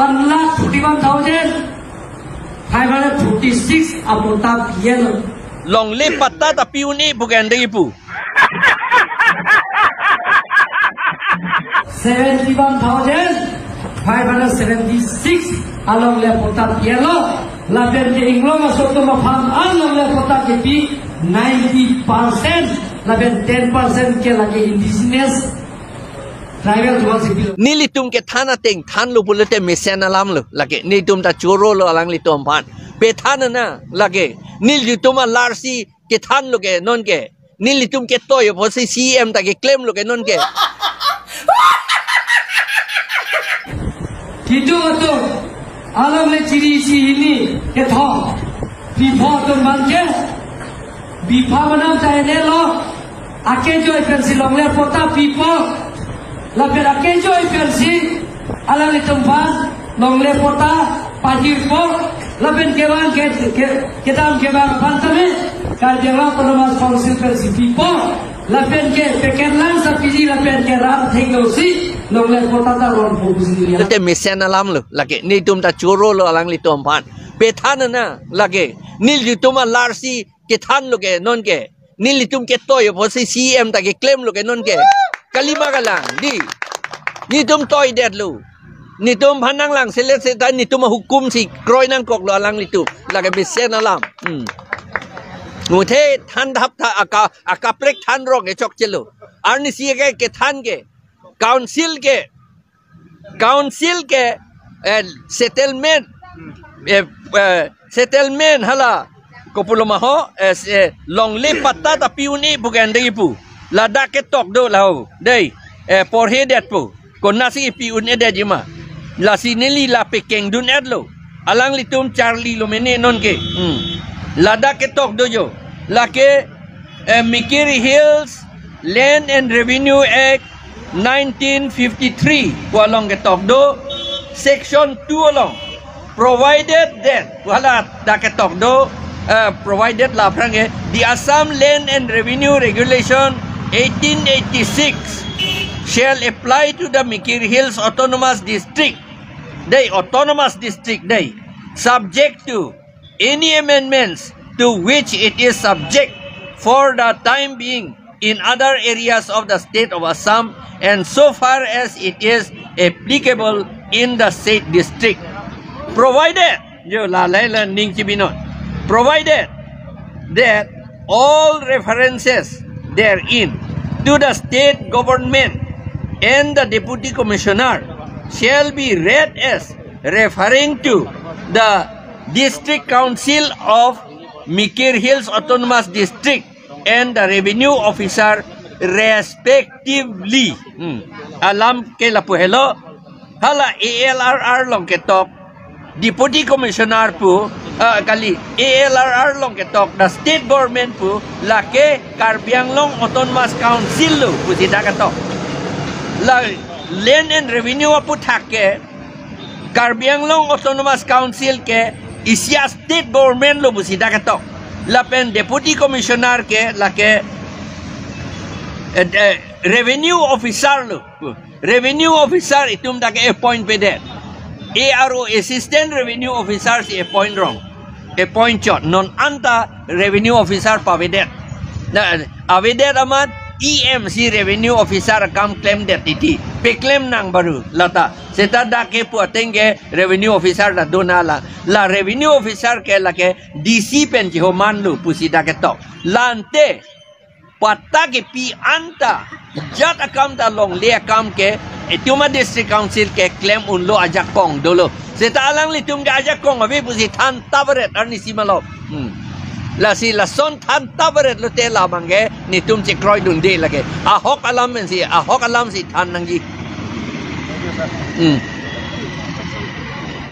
1,41,546 apota PL. Long le patta tapi uni bukan dari pu. 71,576 along le apota PL. Laben ke Inglong masuk ke mafam along le apota KP 90%. Laben 10% ke lagi indigenous. Nilitum ke thana teng than lu bulate mesen alam lu lage nilitum ta choro lu alang litum pan pe thana na lage nilitum larsi ke than lu ke non ke nilitum ke toy phosi CM ta ke claim lu ke non ke kitu to alam le chiri si ini ke tho bipho to manke bipha banam ta ne lo ake jo pensi long le pota bipho la pera que yo y persi a la letumban non le pota pajir po la pen que van que tam que van pantame car lleva por más council persi po la pen que pequeñan sa pidi la pen que rat thego si non le pota ta ron po busi te mesen alam lu lage ni tum ta choro lu alang li tom pan pe thana na lage nil litum larsi ke than lu ke non ke nil litum ke toy phosi CM ta ke claim lu ke non ke kalima galang ni tum toy det lu ni tum phanang lang selet setan ni tum hukum si kroi nang kok lu alang li tu lage besen alam mu the than dhap tha aka prek than rong e chok chelu arni si ke than ke council ke settlement hala kopuloma ho long le patta tapi uni bukan dari pu lada ke tok do lau dei por he det pu kon nasi pi un ede jima la sineli la pekeng dun edlo alang litum Charlie lo mene non ke lada ke tok do yo la ke Mikiri Hills Land and Revenue Act 1953 ko along ke tok do section 2 along provided that wala da ke tok do provided la prange the Assam Land and Revenue Regulation 1886 shall apply to the Mikiri Hills Autonomous District. They autonomous district they subject to any amendments to which it is subject for the time being in other areas of the state of Assam and so far as it is applicable in the said district. Provided provided that all references therein to the state government and the deputy commissioner shall be read as referring to the district council of Mikiri Hills Autonomous District and the revenue officer respectively. Alam ke lapu hello hala ALRR long ke tok deputy commissioner pu kali ALRR long ke tok the state government pu lake Karbianglong Autonomous Council lu pu tidak ke tok la land and revenue pu thak ke Karbianglong Autonomous Council ke Isya state government lu pu tidak ke tok la pen deputy commissioner ke lake revenue officer lu revenue officer itum dak appoint pe det ARO assistant revenue officer si appoint wrong appoint chot non anta revenue officer pavedet na avedet amat EMC revenue officer kam claim det titi pe claim nang baru lata seta da ke pu atenge revenue officer da donala la revenue officer ke la ke DC pen ji homan lu pusida ke tok lante pata ke pi anta jat akam da long le akam ke Ituma district council ke claim unlo ajak kong dulu. Seta alang litum ga ajak kong abe pusi than tabret arni simalop. La si la son than tabret lo te la mangge nitum ci kroy dundi lage. Ahok alam si than nangji.